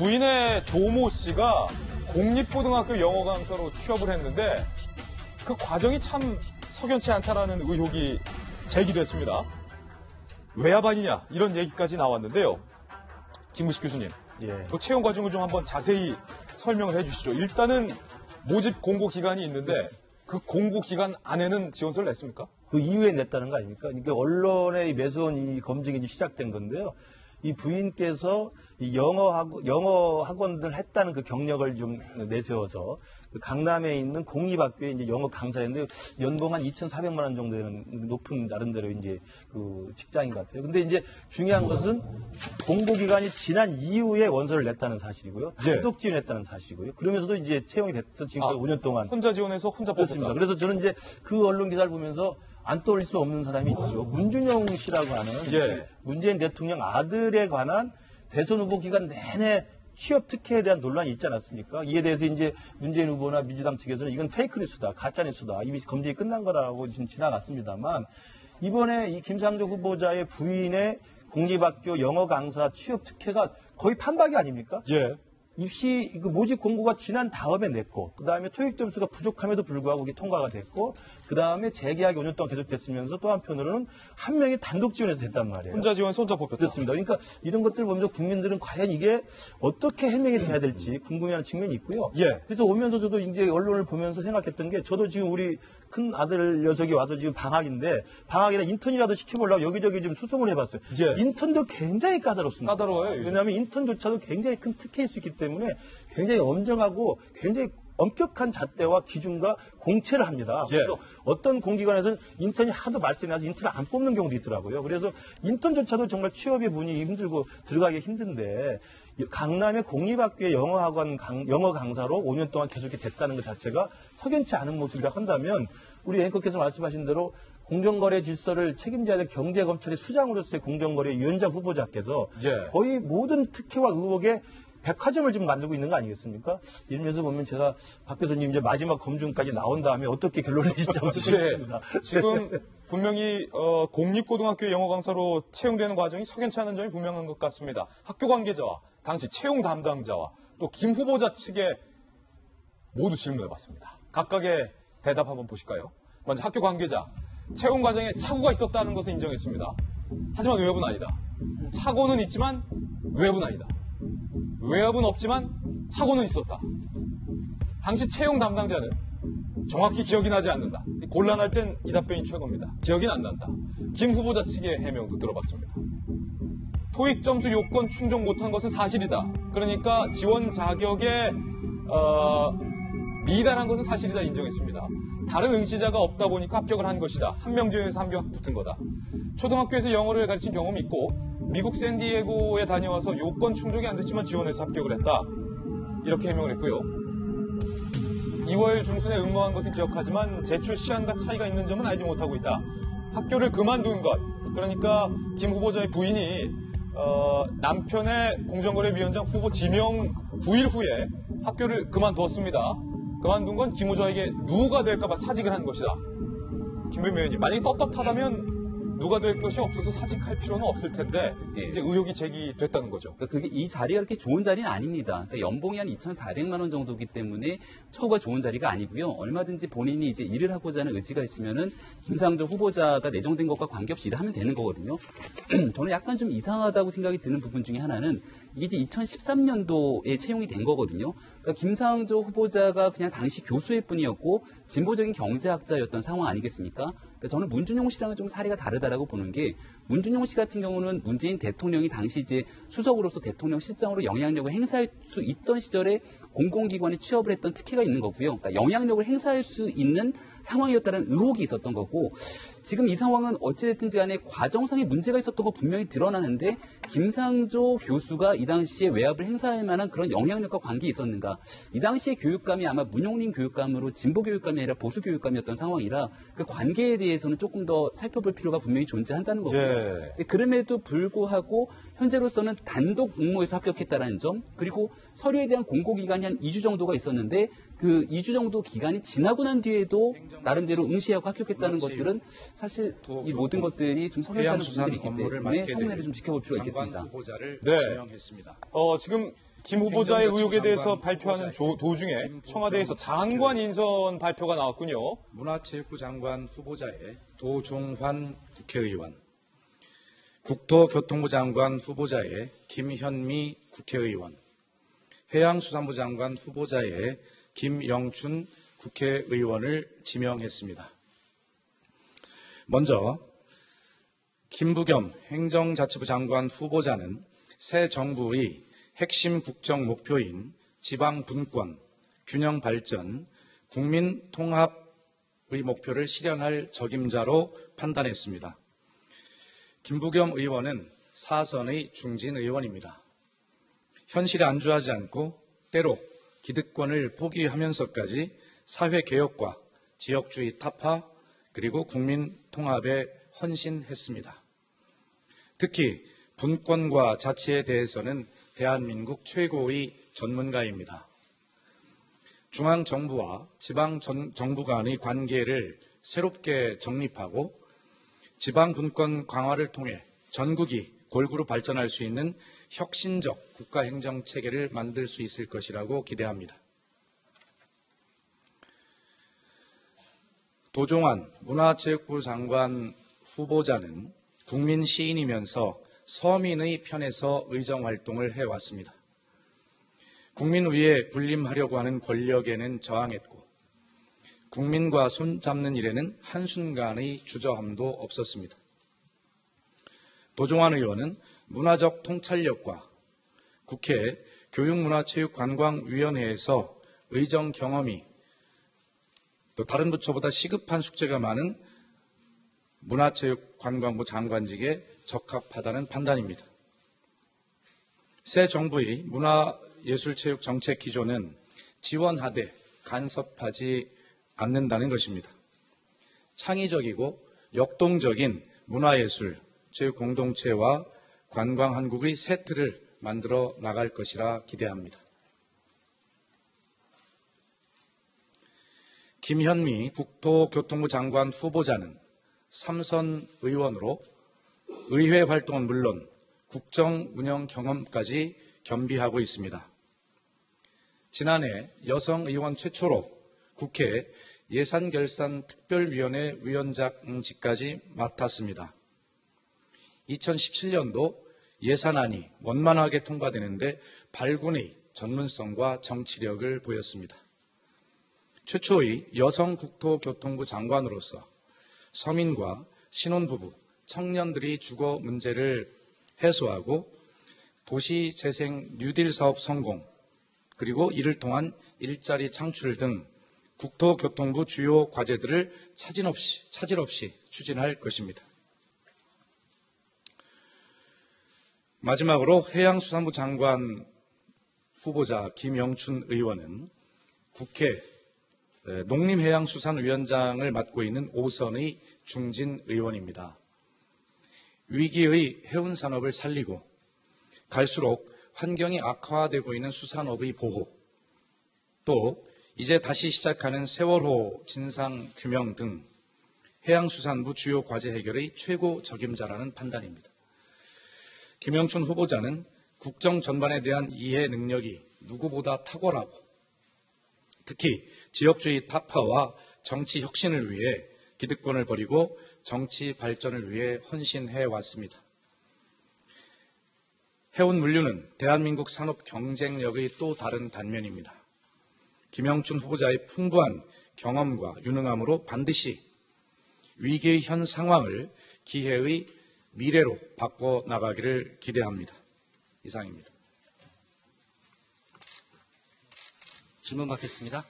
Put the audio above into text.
부인의 조모 씨가 공립고등학교 영어 강사로 취업을 했는데 그 과정이 참 석연치 않다라는 의혹이 제기됐습니다. 외압 아니냐 이런 얘기까지 나왔는데요. 김우식 교수님, 그 채용 과정을 좀 한번 자세히 설명을 해주시죠. 일단은 모집 공고 기간이 있는데 그 공고 기간 안에는 지원서를 냈습니까? 그 이후에 냈다는 거 아닙니까? 그러니까 언론의 매서운 이 검증이 시작된 건데요. 이 부인께서 이 영어 학원을 했다는 그 경력을 좀 내세워서 그 강남에 있는 공립학교에 이제 영어 강사였는데 연봉 한 2,400만 원 정도 되는 높은 나름대로 이제 그 직장인 같아요. 근데 이제 중요한 것은 공고 기간이 지난 이후에 원서를 냈다는 사실이고요. 단독 지원했다는 사실이고요. 그러면서도 이제 채용이 돼서 지금까지 5년 동안 혼자 지원해서 혼자 뽑았습니다. 그래서 저는 이제 그 언론 기사를 보면서 안 떠올릴 수 없는 사람이 있죠. 문준용 씨라고 하는 문재인 대통령 아들에 관한 대선 후보 기간 내내 취업 특혜에 대한 논란이 있지 않았습니까? 이에 대해서 이제 문재인 후보나 민주당 측에서는 이건 페이크 뉴스다, 가짜 뉴스다, 이미 검증이 끝난 거라고 지금 지나갔습니다만 이번에 이 김상조 후보자의 부인의 공립학교 영어 강사 취업 특혜가 거의 판박이 아닙니까? 입시 모집 공고가 지난 다음에 냈고 그 다음에 토익 점수가 부족함에도 불구하고 이게 통과가 됐고 그 다음에 재계약이 5년 동안 계속됐으면서 또 한편으로는 한 명이 단독 지원해서 됐단 말이에요. 혼자 지원, 혼자 뽑혔다. 그렇습니다. 그러니까 이런 것들을 보면서 국민들은 과연 이게 어떻게 해명이 돼야 될지 궁금해하는 측면이 있고요. 그래서 오면서 저도 이제 언론을 보면서 생각했던 게 저도 지금 우리 큰 아들 녀석이 와서 지금 방학인데 방학이라 인턴이라도 시켜보려고 여기저기 좀 수송을 해봤어요. 인턴도 굉장히 까다롭습니다. 까다로워요. 왜냐하면 인턴조차도 굉장히 큰 특혜일 수 있기 때문에 굉장히 엄정하고 굉장히 엄격한 잣대와 기준과 공채를 합니다. 그래서 어떤 공기관에서는 인턴이 하도 말썽이 나서 인턴을 안 뽑는 경우도 있더라고요. 그래서 인턴조차도 정말 취업의 문이 힘들고 들어가기 힘든데 강남의 공립학교의 영어 강사로 5년 동안 계속 됐다는 것 자체가 석연치 않은 모습이라 한다면 우리 앵커께서 말씀하신 대로 공정거래 질서를 책임져야 될 경제검찰의 수장으로서의 공정거래 위원장 후보자께서 거의 모든 특혜와 의혹에 백화점을 지금 만들고 있는 거 아니겠습니까? 이러면서 보면 제가 박 교수님 이제 마지막 검증까지 나온 다음에 어떻게 결론을 내실지 한번 보겠습니다. 지금 분명히 공립고등학교 영어 강사로 채용되는 과정이 석연치 않은 점이 분명한 것 같습니다. 학교 관계자와 당시 채용 담당자와 또 김 후보자 측에 모두 질문해봤습니다. 각각의 대답 한번 보실까요? 먼저 학교 관계자. 채용 과정에 착오가 있었다는 것을 인정했습니다. 하지만 외압은 아니다. 착오는 있지만 외압은 아니다. 외압은 없지만 착오는 있었다. 당시 채용 담당자는 정확히 기억이 나지 않는다. 곤란할 땐 이 답변이 최고입니다. 기억이 안 난다. 김 후보자 측의 해명도 들어봤습니다. 토익 점수 요건 충족 못한 것은 사실이다. 그러니까 지원 자격에 미달한 것은 사실이다 인정했습니다. 다른 응시자가 없다 보니까 합격을 한 것이다. 한 명 지원해서 한 명 붙은 거다. 초등학교에서 영어를 가르친 경험이 있고 미국 샌디에고에 다녀와서 요건 충족이 안 됐지만 지원해서 합격을 했다. 이렇게 해명을 했고요. 2월 중순에 응모한 것은 기억하지만 제출 시한과 차이가 있는 점은 알지 못하고 있다. 학교를 그만둔 것. 그러니까 김 후보자의 부인이 남편의 공정거래위원장 후보 지명 9일 후에 학교를 그만두었습니다. 그만둔 건 김 후보자에게 누가 될까봐 사직을 한 것이다. 김변 의원님, 만약에 떳떳하다면 누가 될 것이 없어서 사직할 필요는 없을 텐데 이제 의혹이 제기됐다는 거죠. 그러니까 그게 이 자리가 그렇게 좋은 자리는 아닙니다. 그러니까 연봉이 한 2,400만 원 정도이기 때문에 처우가 좋은 자리가 아니고요. 얼마든지 본인이 이제 일을 하고자 하는 의지가 있으면은 김상조 후보자가 내정된 것과 관계없이 일을 하면 되는 거거든요. 저는 약간 좀 이상하다고 생각이 드는 부분 중에 하나는 이게 이제 2013년도에 채용이 된 거거든요. 그러니까 김상조 후보자가 그냥 당시 교수일 뿐이었고 진보적인 경제학자였던 상황 아니겠습니까? 그러니까 저는 문준용 씨랑은 좀 사례가 다르다라고 보는 게 문준용 씨 같은 경우는 문재인 대통령이 당시 이제 수석으로서 대통령 실장으로 영향력을 행사할 수 있던 시절에 공공기관에 취업을 했던 특혜가 있는 거고요. 그러니까 영향력을 행사할 수 있는 상황이었다는 의혹이 있었던 거고 지금 이 상황은 어찌됐든지 간에 과정상의 문제가 있었던 거 분명히 드러나는데 김상조 교수가 이 당시에 외압을 행사할 만한 그런 영향력과 관계가 있었는가. 이 당시에 교육감이 아마 문용림 교육감으로 진보 교육감이 아니라 보수 교육감이었던 상황이라 그 관계에 대해서는 조금 더 살펴볼 필요가 분명히 존재한다는 거고요. 그럼에도 불구하고 현재로서는 단독 응모에서 합격했다는 점 그리고 서류에 대한 공고기간이 한 2주 정도가 있었는데 그 2주 정도 기간이 지나고 난 뒤에도 나름대로 응시하고 합격했다는 것들은 사실 이 모든 것들이 좀 석연치 않은 부분들이 있기 때문에 차분하게 좀 지켜볼 필요가 있겠습니다. 네. 지금 김 후보자의 의혹에 대해서 발표하는 도중에 청와대에서 장관 인선 발표가 나왔군요. 문화체육부 장관 후보자의 도종환 국회의원, 국토교통부 장관 후보자의 김현미 국회의원, 해양수산부 장관 후보자의 김영춘 국회의원을 지명했습니다. 먼저 김부겸 행정자치부 장관 후보자는 새 정부의 핵심 국정 목표인 지방 분권, 균형 발전, 국민 통합의 목표를 실현할 적임자로 판단했습니다. 김부겸 의원은 사선의 중진 의원입니다. 현실에 안주하지 않고 때로 기득권을 포기하면서까지 사회개혁과 지역주의 타파 그리고 국민 통합에 헌신했습니다. 특히 분권과 자치에 대해서는 대한민국 최고의 전문가입니다. 중앙정부와 지방정부 간의 관계를 새롭게 정립하고 지방분권 강화를 통해 전국이 골고루 발전할 수 있는 혁신적 국가행정체계를 만들 수 있을 것이라고 기대합니다. 도종환 문화체육부 장관 후보자는 국민 시인이면서 서민의 편에서 의정활동을 해왔습니다. 국민 위에 군림하려고 하는 권력에는 저항했고 국민과 손잡는 일에는 한순간의 주저함도 없었습니다. 도종환 의원은 문화적 통찰력과 국회 교육문화체육관광위원회에서 의정 경험이 또 다른 부처보다 시급한 숙제가 많은 문화체육관광부 장관직에 적합하다는 판단입니다. 새 정부의 문화예술체육 정책 기조는 지원하되 간섭하지 않는다는 것입니다. 창의적이고 역동적인 문화예술, 체육 공동체와 관광 한국의 새 틀을 만들어 나갈 것이라 기대합니다. 김현미 국토교통부 장관 후보자는 삼선 의원으로 의회 활동은 물론 국정 운영 경험까지 겸비하고 있습니다. 지난해 여성 의원 최초로 국회 예산결산특별위원회 위원장직까지 맡았습니다. 2017년도 예산안이 원만하게 통과되는데 발군의 전문성과 정치력을 보였습니다. 최초의 여성 국토교통부 장관으로서 서민과 신혼부부, 청년들이 주거 문제를 해소하고 도시재생 뉴딜 사업 성공, 그리고 이를 통한 일자리 창출 등 국토교통부 주요 과제들을 차질 없이 추진할 것입니다. 마지막으로 해양수산부 장관 후보자 김영춘 의원은 국회 농림해양수산위원장을 맡고 있는 5선의 중진 의원입니다. 위기의 해운산업을 살리고 갈수록 환경이 악화되고 있는 수산업의 보호, 또 이제 다시 시작하는 세월호 진상규명 등 해양수산부 주요 과제 해결의 최고 적임자라는 판단입니다. 김영춘 후보자는 국정 전반에 대한 이해 능력이 누구보다 탁월하고 특히 지역주의 타파와 정치 혁신을 위해 기득권을 버리고 정치 발전을 위해 헌신해 왔습니다. 해운 물류는 대한민국 산업 경쟁력의 또 다른 단면입니다. 김영춘 후보자의 풍부한 경험과 유능함으로 반드시 위기의 현 상황을 기회의 미래로 바꿔나가기를 기대합니다. 이상입니다. 질문 받겠습니다.